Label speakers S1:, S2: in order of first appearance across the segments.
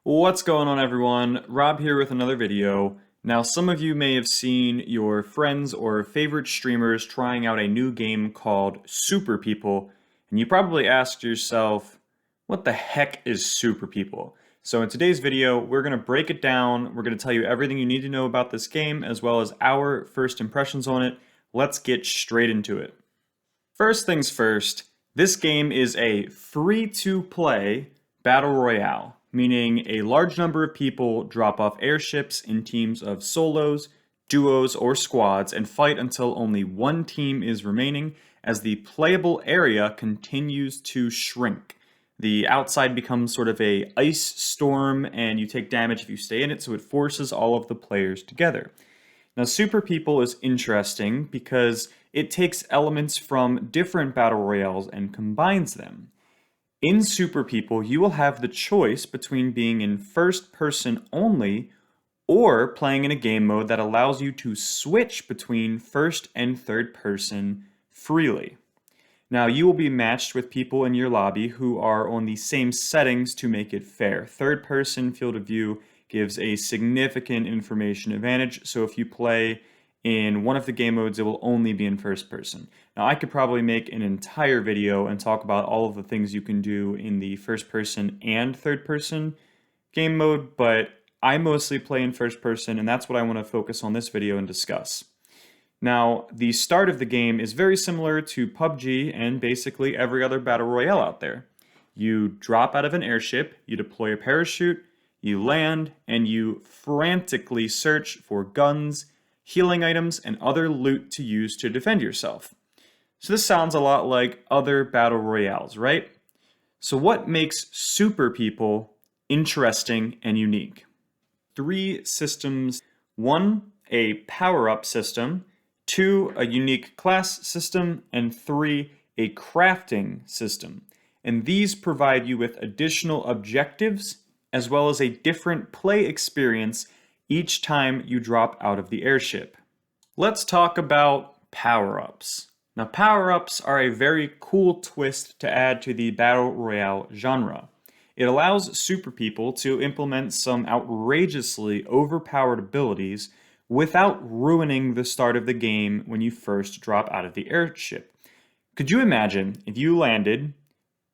S1: What's going on, everyone? Rob here with another video. Now, some of you may have seen your friends or favorite streamers trying out a new game called Super People, and you probably asked yourself, what the heck is Super People? So in today's video, we're going to break it down. We're going to tell you everything you need to know about this game, as well as our first impressions on it. Let's get straight into it. First things first, this game is a free-to-play battle royale, meaning a large number of people drop off airships in teams of solos, duos, or squads and fight until only one team is remaining as the playable area continues to shrink. The outside becomes sort of a ice storm and you take damage if you stay in it, so it forces all of the players together. Now, Super People is interesting because it takes elements from different battle royales and combines them. In Super People, you will have the choice between being in first person only or playing in a game mode that allows you to switch between first and third person freely. Now, you will be matched with people in your lobby who are on the same settings to make it fair. Third person field of view gives a significant information advantage, so if you play in one of the game modes, it will only be in first person. Now, I could probably make an entire video and talk about all of the things you can do in the first person and third person game mode, but I mostly play in first person, and that's what I want to focus on this video and discuss. Now, the start of the game is very similar to PUBG and basically every other battle royale out there. You drop out of an airship, you deploy a parachute, you land, and you frantically search for guns, healing items, and other loot to use to defend yourself. So this sounds a lot like other battle royales, right? So what makes Super People interesting and unique? 3 systems. 1, a power-up system. 2, a unique class system. And 3, a crafting system. And these provide you with additional objectives as well as a different play experience each time you drop out of the airship. Let's talk about power-ups. Now, power-ups are a very cool twist to add to the battle royale genre. It allows Super People to implement some outrageously overpowered abilities without ruining the start of the game when you first drop out of the airship. Could you imagine if you landed,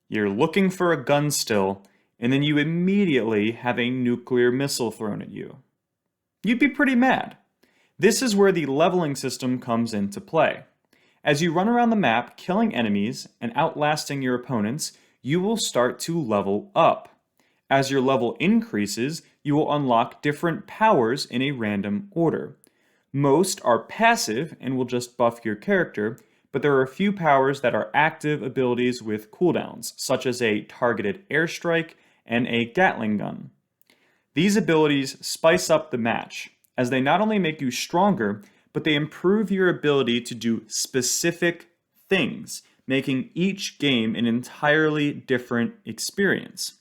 S1: you're looking for a gun still, and then you immediately have a nuclear missile thrown at you? You'd be pretty mad. This is where the leveling system comes into play. As you run around the map killing enemies and outlasting your opponents, you will start to level up. As your level increases, you will unlock different powers in a random order. Most are passive and will just buff your character, but there are a few powers that are active abilities with cooldowns, such as a targeted airstrike and a Gatling gun. These abilities spice up the match, as they not only make you stronger, but they improve your ability to do specific things, making each game an entirely different experience.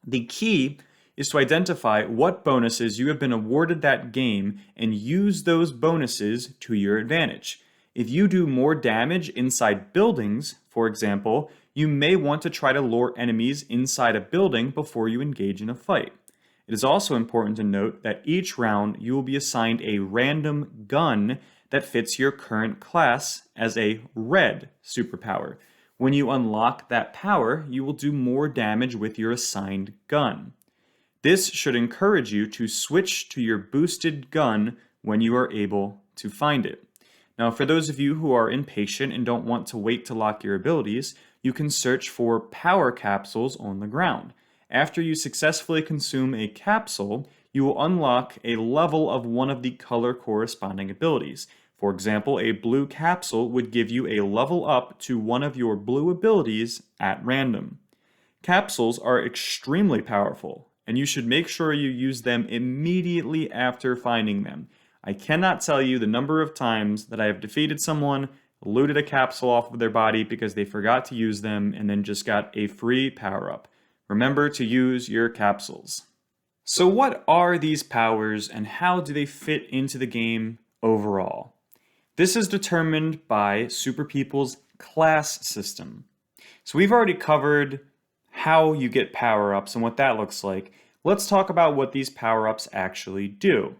S1: The key is to identify what bonuses you have been awarded that game and use those bonuses to your advantage. If you do more damage inside buildings, for example, you may want to try to lure enemies inside a building before you engage in a fight. It is also important to note that each round you will be assigned a random gun that fits your current class as a red superpower. When you unlock that power, you will do more damage with your assigned gun. This should encourage you to switch to your boosted gun when you are able to find it. Now, for those of you who are impatient and don't want to wait to lock your abilities, you can search for power capsules on the ground. After you successfully consume a capsule, you will unlock a level of one of the color corresponding abilities. For example, a blue capsule would give you a level up to one of your blue abilities at random. Capsules are extremely powerful, and you should make sure you use them immediately after finding them. I cannot tell you the number of times that I have defeated someone, looted a capsule off of their body because they forgot to use them, and then just got a free power-up. Remember to use your capsules. So what are these powers and how do they fit into the game overall? This is determined by Super People's class system. So we've already covered how you get power-ups and what that looks like. Let's talk about what these power-ups actually do.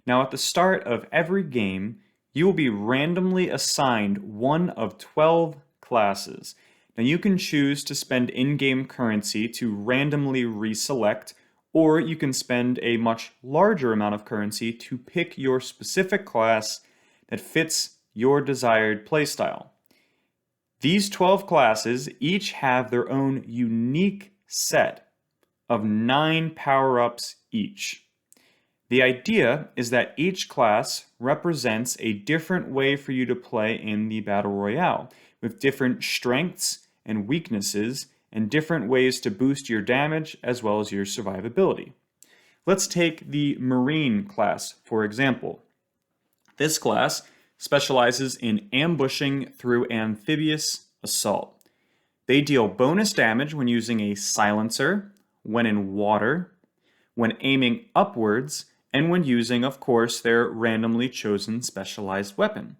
S1: Now, at the start of every game, you will be randomly assigned one of 12 classes. Now, you can choose to spend in-game currency to randomly reselect, or you can spend a much larger amount of currency to pick your specific class that fits your desired playstyle. These 12 classes each have their own unique set of 9 power-ups each. The idea is that each class represents a different way for you to play in the Battle Royale, with different strengths and weaknesses and different ways to boost your damage as well as your survivability. Let's take the Marine class, for example. This class specializes in ambushing through amphibious assault. They deal bonus damage when using a silencer, when in water, when aiming upwards, and when using, of course, their randomly chosen specialized weapon.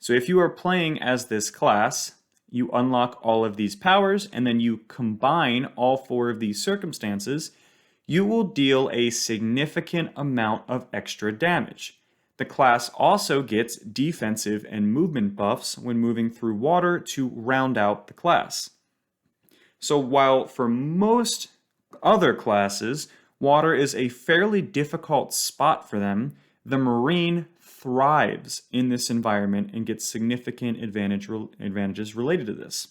S1: So if you are playing as this class, you unlock all of these powers, and then you combine all 4 of these circumstances, you will deal a significant amount of extra damage. The class also gets defensive and movement buffs when moving through water to round out the class. So while for most other classes, water is a fairly difficult spot for them, the Marine thrives in this environment and gets significant advantages related to this.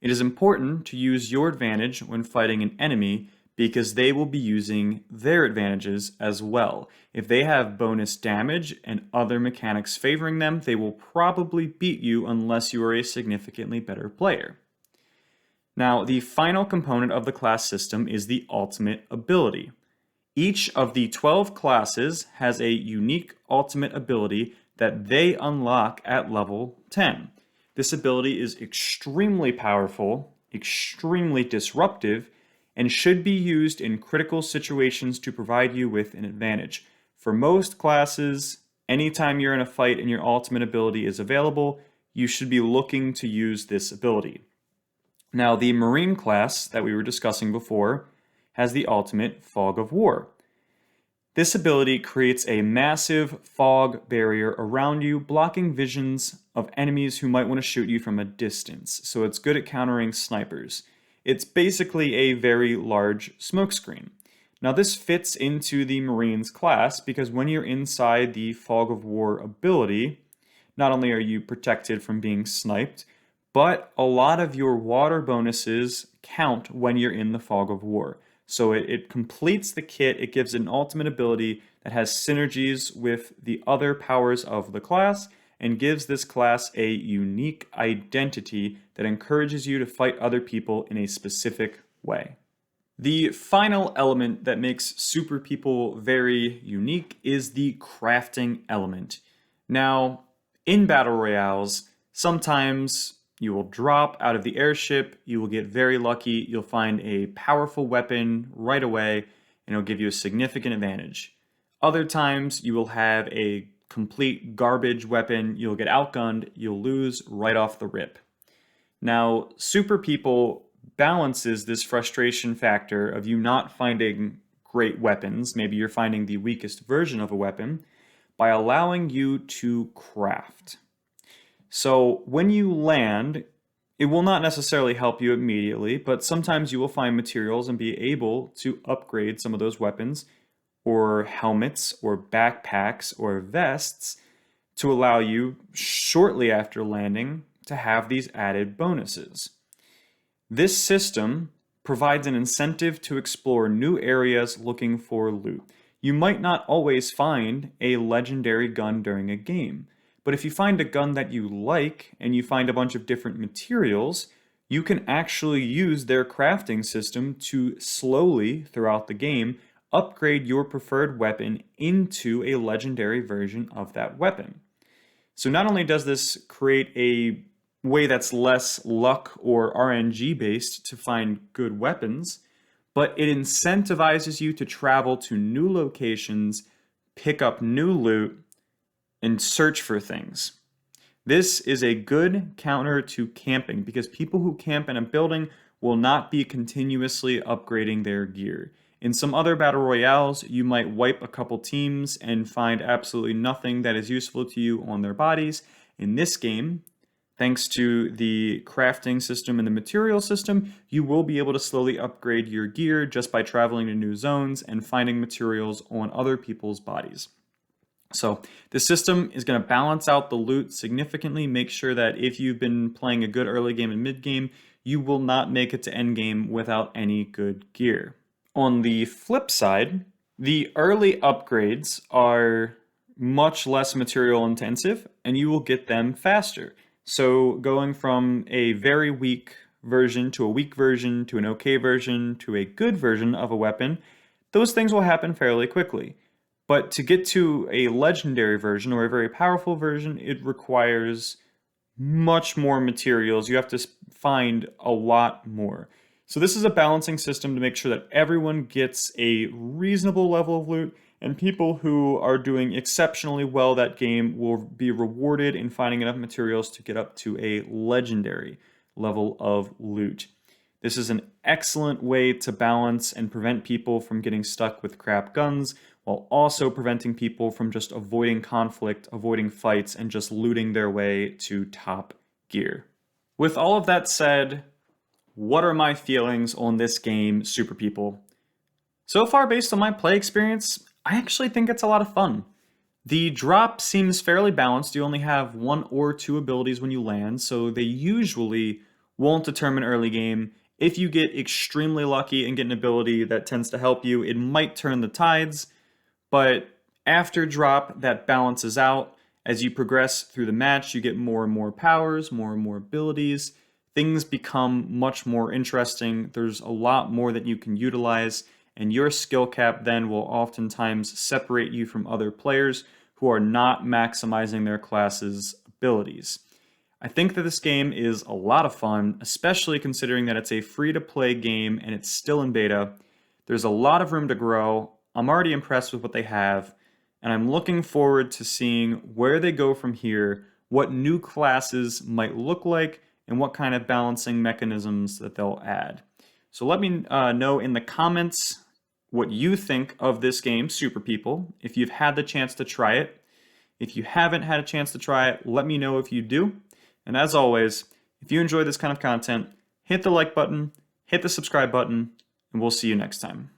S1: It is important to use your advantage when fighting an enemy because they will be using their advantages as well. If they have bonus damage and other mechanics favoring them, they will probably beat you unless you are a significantly better player. Now, the final component of the class system is the ultimate ability. Each of the 12 classes has a unique ultimate ability that they unlock at level 10. This ability is extremely powerful, extremely disruptive, and should be used in critical situations to provide you with an advantage. For most classes, anytime you're in a fight and your ultimate ability is available, you should be looking to use this ability. Now, the Marine class that we were discussing before has the ultimate Fog of War. This ability creates a massive fog barrier around you, blocking visions of enemies who might want to shoot you from a distance, so it's good at countering snipers. It's basically a very large smokescreen. Now, this fits into the Marines class because when you're inside the Fog of War ability, not only are you protected from being sniped, but a lot of your water bonuses count when you're in the Fog of War. So it completes the kit, it gives an ultimate ability that has synergies with the other powers of the class, and gives this class a unique identity that encourages you to fight other people in a specific way. The final element that makes Super People very unique is the crafting element. Now, in Battle Royales, sometimes you will drop out of the airship, you will get very lucky, you'll find a powerful weapon right away, and it'll give you a significant advantage. Other times, you will have a complete garbage weapon, you'll get outgunned, you'll lose right off the rip. Now, Super People balances this frustration factor of you not finding great weapons, maybe you're finding the weakest version of a weapon, by allowing you to craft. So when you land, it will not necessarily help you immediately, but sometimes you will find materials and be able to upgrade some of those weapons or helmets or backpacks or vests to allow you shortly after landing to have these added bonuses. This system provides an incentive to explore new areas looking for loot. You might not always find a legendary gun during a game, but if you find a gun that you like and you find a bunch of different materials, you can actually use their crafting system to slowly, throughout the game, upgrade your preferred weapon into a legendary version of that weapon. So not only does this create a way that's less luck or RNG based to find good weapons, but it incentivizes you to travel to new locations, pick up new loot, and search for things. This is a good counter to camping because people who camp in a building will not be continuously upgrading their gear. In some other battle royales, you might wipe a couple teams and find absolutely nothing that is useful to you on their bodies. In this game, thanks to the crafting system and the material system, you will be able to slowly upgrade your gear just by traveling to new zones and finding materials on other people's bodies. So the system is going to balance out the loot significantly, make sure that if you've been playing a good early game and mid game, you will not make it to end game without any good gear. On the flip side, the early upgrades are much less material intensive and you will get them faster. So going from a very weak version to a weak version to an okay version to a good version of a weapon, those things will happen fairly quickly. But to get to a legendary version or a very powerful version, it requires much more materials. You have to find a lot more. So this is a balancing system to make sure that everyone gets a reasonable level of loot, and people who are doing exceptionally well that game will be rewarded in finding enough materials to get up to a legendary level of loot. This is an excellent way to balance and prevent people from getting stuck with crap guns, while also preventing people from just avoiding conflict, avoiding fights, and just looting their way to top gear. With all of that said, what are my feelings on this game, Super People? So far, based on my play experience, I actually think it's a lot of fun. The drop seems fairly balanced. You only have 1 or 2 abilities when you land, so they usually won't determine early game. If you get extremely lucky and get an ability that tends to help you, it might turn the tides, but after drop, that balances out. As you progress through the match, you get more and more powers, more and more abilities. Things become much more interesting. There's a lot more that you can utilize, and your skill cap then will oftentimes separate you from other players who are not maximizing their class's abilities. I think that this game is a lot of fun, especially considering that it's a free-to-play game and it's still in beta. There's a lot of room to grow. I'm already impressed with what they have, and I'm looking forward to seeing where they go from here, what new classes might look like, and what kind of balancing mechanisms that they'll add. So let me know in the comments what you think of this game, Super People, if you've had the chance to try it. If you haven't had a chance to try it, let me know if you do. And as always, if you enjoy this kind of content, hit the like button, hit the subscribe button, and we'll see you next time.